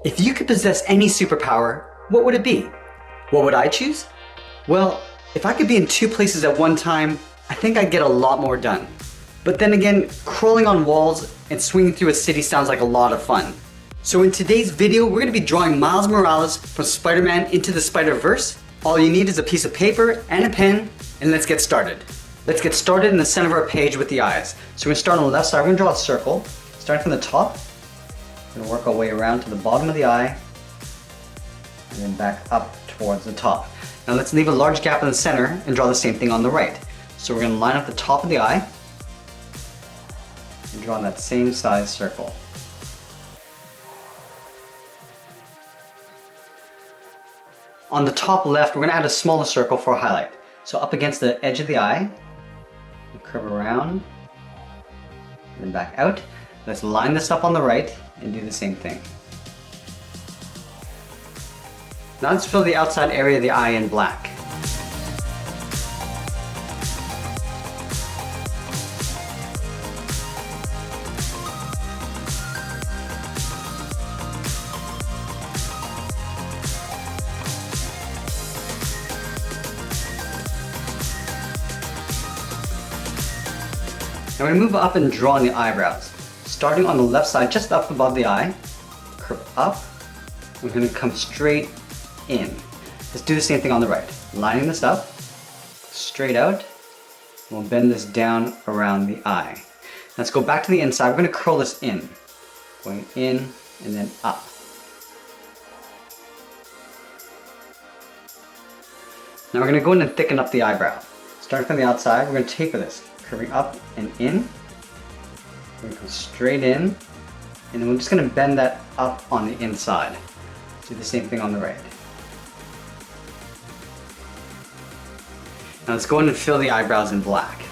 If you could possess any superpower, what would it be? What would I choose? Well, if I could be in two places at one time, I think I'd get a lot more done. But then again, crawling on walls and swinging through a city sounds like a lot of fun. So in today's video, we're going to be drawing Miles Morales from Spider-Man into the Spider-Verse. All you need is a piece of paper and a pen, and let's get started. Let's get started in the center of our page with the eyes. So we're going to start on the left side. We're going to draw a circle, starting from the top. We're going to work our way around to the bottom of the eye, and then back up towards the top. Now let's leave a large gap in the center and draw the same thing on the right. So we're going to line up the top of the eye and draw that same size circle. On the top left, we're going to add a smaller circle for a highlight. So up against the edge of the eye, curve around, and then back out. Let's line this up on the right and do the same thing. Now let's fill the outside area of the eye in black. Now we're going to move up and draw in the eyebrows. Starting on the left side, just up above the eye, curve up. We're going to come straight in. Let's do the same thing on the right. Lining this up, straight out. We'll bend this down around the eye. Let's go back to the inside. We're going to curl this in. Going in and then up. Now we're going to go in and thicken up the eyebrow. Starting from the outside, we're going to taper this. Curving up and in. We're going to go straight in, and then we're just going to bend that up on the inside. Do the same thing on the right. Now let's go in and fill the eyebrows in black.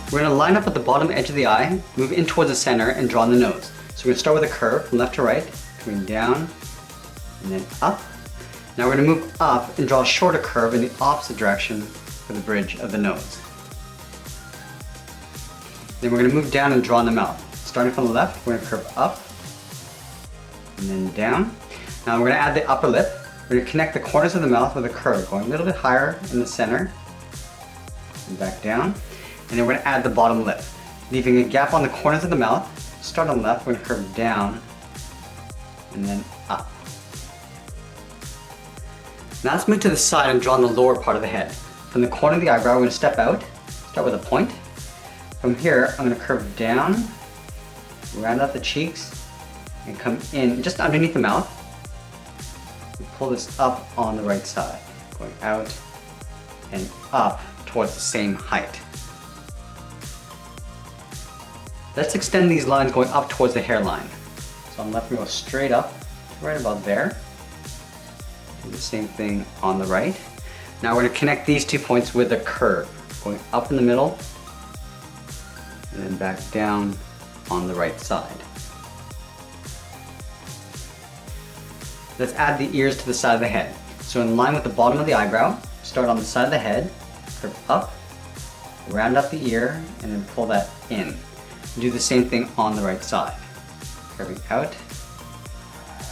We're going to line up at the bottom edge of the eye, move in towards the center, and draw the nose. So we're going to start with a curve from left to right, coming down, and then up. Now we're going to move up and draw a shorter curve in the opposite direction for the bridge of the nose. Then we're going to move down and draw in the mouth. Starting from the left, we're going to curve up, and then down. Now we're going to add the upper lip. We're going to connect the corners of the mouth with a curve, going a little bit higher in the center, and back down. And then we're going to add the bottom lip, leaving a gap on the corners of the mouth. Start on the left, we're going to curve down, and then up. Now let's move to the side and draw on the lower part of the head. From the corner of the eyebrow, we're going to step out, start with a point. From here, I'm going to curve down, round out the cheeks, and come in just underneath the mouth. And pull this up on the right side, going out and up towards the same height. Let's extend these lines going up towards the hairline. So on the left, we go straight up, right about there. Do the same thing on the right. Now we're going to connect these 2 points with a curve, going up in the middle, and then back down on the right side. Let's add the ears to the side of the head. So in line with the bottom of the eyebrow, start on the side of the head, curve up, round up the ear, and then pull that in. Do the same thing on the right side. Curving out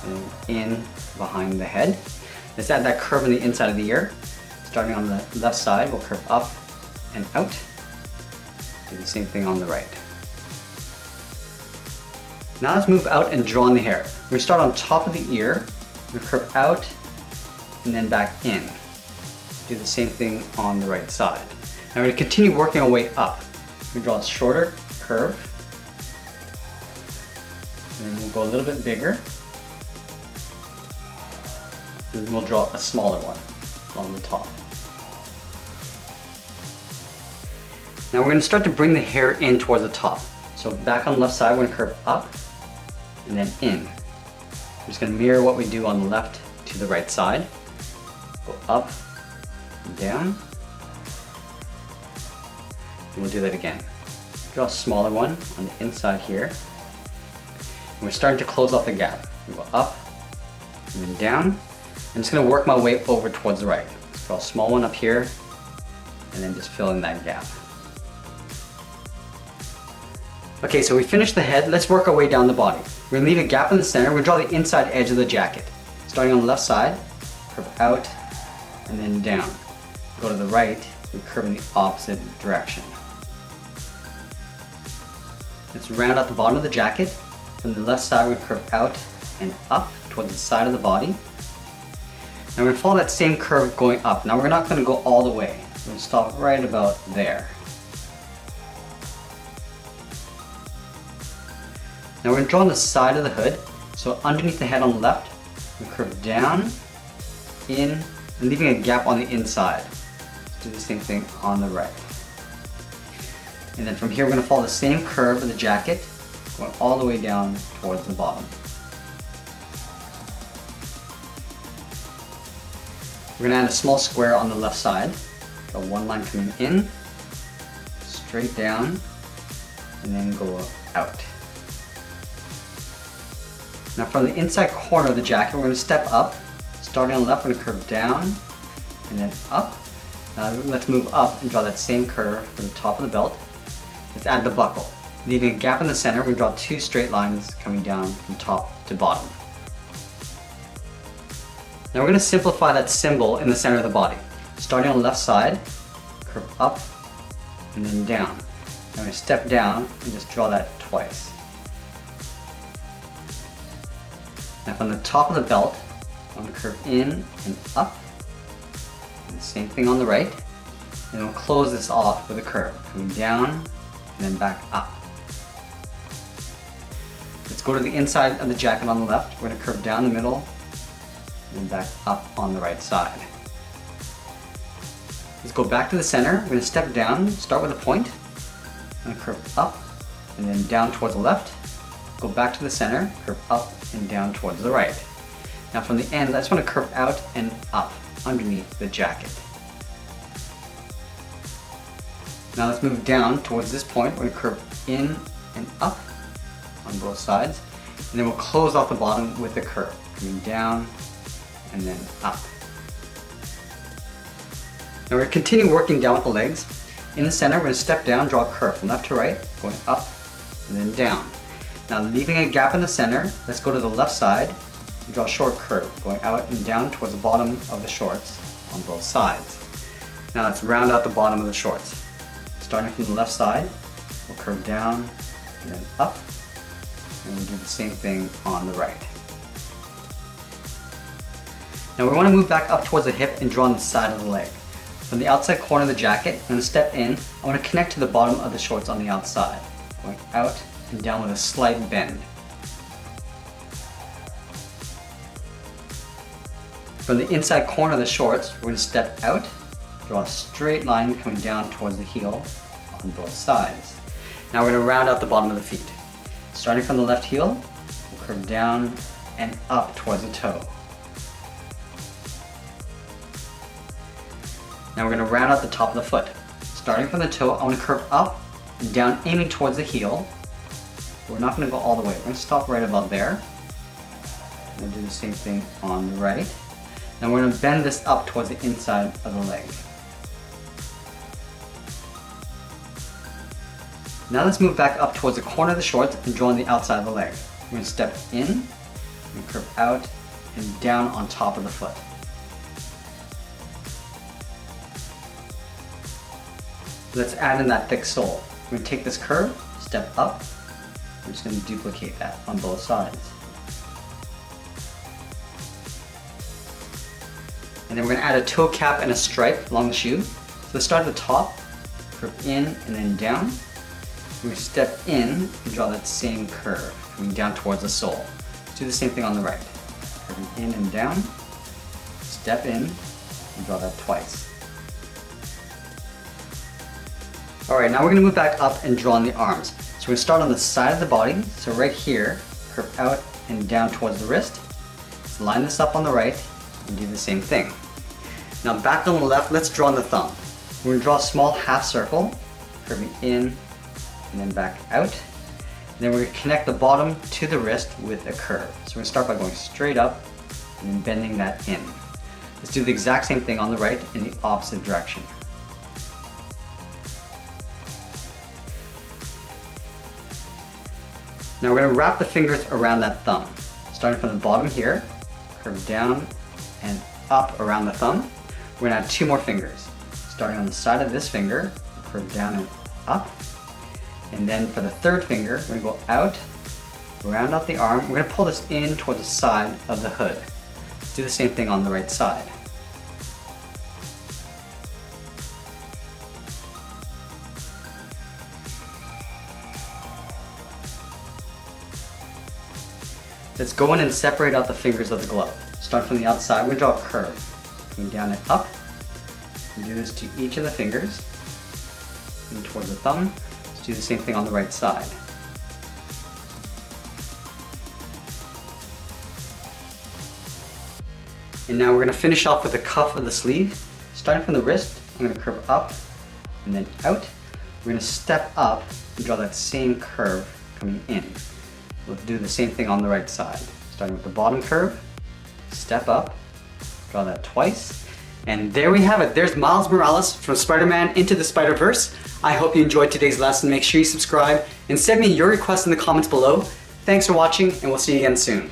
and in behind the head. Let's add that curve on the inside of the ear. Starting on the left side, we'll curve up and out. Do the same thing on the right. Now let's move out and draw on the hair. We're going to start on top of the ear. We're going to curve out and then back in. Do the same thing on the right side. Now we're going to continue working our way up. We draw a shorter curve. And then we'll go a little bit bigger. And then we'll draw a smaller one on the top. Now we're going to start to bring the hair in towards the top. So back on the left side, we're going to curve up and then in. We're just going to mirror what we do on the left to the right side. Go up and down. And we'll do that again. Draw a smaller one on the inside here. We're starting to close off the gap. We go up and then down. I'm just gonna work my way over towards the right. Let's draw a small one up here and then just fill in that gap. Okay, so we finished the head. Let's work our way down the body. We're gonna leave a gap in the center. We're gonna draw the inside edge of the jacket. Starting on the left side, curve out and then down. Go to the right, we curve in the opposite direction. Let's round out the bottom of the jacket. From the left side, we curve out and up towards the side of the body. Now we're gonna follow that same curve going up. Now we're not gonna go all the way. We're gonna stop right about there. Now we're going to draw on the side of the hood. So underneath the head on the left, we curve down, in, and leaving a gap on the inside. Let's do the same thing on the right. And then from here we're going to follow the same curve of the jacket, going all the way down towards the bottom. We're going to add a small square on the left side. Got one line coming in, straight down, and then go out. Now from the inside corner of the jacket, we're going to step up. Starting on the left, we're going to curve down and then up. Now let's move up and draw that same curve for the top of the belt. Let's add the buckle. Leaving a gap in the center, we draw two straight lines coming down from top to bottom. Now we're going to simplify that symbol in the center of the body. Starting on the left side, curve up and then down. Now we're going to step down and just draw that twice. Now from the top of the belt, I'm going to curve in and up. And same thing on the right. And we'll close this off with a curve, coming down and then back up. Let's go to the inside of the jacket on the left. We're going to curve down the middle and then back up on the right side. Let's go back to the center. We're going to step down, start with a point. I'm going to curve up and then down towards the left. Go back to the center, curve up and down towards the right. Now from the end, I just want to curve out and up underneath the jacket. Now let's move down towards this point. We're going to curve in and up on both sides. And then we'll close off the bottom with a curve, coming down and then up. Now we're going to continue working down with the legs. In the center, we're going to step down, draw a curve from left to right, going up and then down. Now leaving a gap in the center, let's go to the left side and draw a short curve, going out and down towards the bottom of the shorts on both sides. Now let's round out the bottom of the shorts. Starting from the left side, we'll curve down and then up, and we'll do the same thing on the right. Now we want to move back up towards the hip and draw on the side of the leg. From the outside corner of the jacket, I'm going to step in. I want to connect to the bottom of the shorts on the outside, going out and down with a slight bend. From the inside corner of the shorts, we're going to step out, draw a straight line coming down towards the heel on both sides. Now we're going to round out the bottom of the feet. Starting from the left heel, we'll curve down and up towards the toe. Now we're going to round out the top of the foot. Starting from the toe, I want to curve up and down, aiming towards the heel. We're not going to go all the way. We're going to stop right about there. We'll do the same thing on the right. Now we're going to bend this up towards the inside of the leg. Now let's move back up towards the corner of the shorts and draw on the outside of the leg. We're going to step in and curve out and down on top of the foot. Let's add in that thick sole. We're going to take this curve, step up. We're just going to duplicate that on both sides. And then we're going to add a toe cap and a stripe along the shoe. So let's start at the top, curve in and then down. We're going to step in and draw that same curve, coming down towards the sole. Let's do the same thing on the right. Curving in and down, step in, and draw that twice. Alright, now we're going to move back up and draw on the arms. So we're going to start on the side of the body, so right here, curve out and down towards the wrist. Let's line this up on the right and do the same thing. Now back on the left, let's draw on the thumb. We're going to draw a small half circle, curving in and then back out. Then we're going to connect the bottom to the wrist with a curve. So we're going to start by going straight up and then bending that in. Let's do the exact same thing on the right in the opposite direction. Now we're going to wrap the fingers around that thumb. Starting from the bottom here, curve down and up around the thumb. We're going to add 2 more fingers. Starting on the side of this finger, curve down and up. And then for the 3rd finger, we're going to go out, round out the arm. We're going to pull this in toward the side of the hood. Do the same thing on the right side. Let's go in and separate out the fingers of the glove. Start from the outside, we're going to draw a curve. Coming down and up. And do this to each of the fingers. And towards the thumb. Let's do the same thing on the right side. And now we're going to finish off with the cuff of the sleeve. Starting from the wrist, I'm going to curve up and then out. We're going to step up and draw that same curve coming in. We'll do the same thing on the right side. Starting with the bottom curve, step up, draw that twice, and there we have it. There's Miles Morales from Spider-Man Into the Spider-Verse. I hope you enjoyed today's lesson. Make sure you subscribe and send me your requests in the comments below. Thanks for watching, and we'll see you again soon.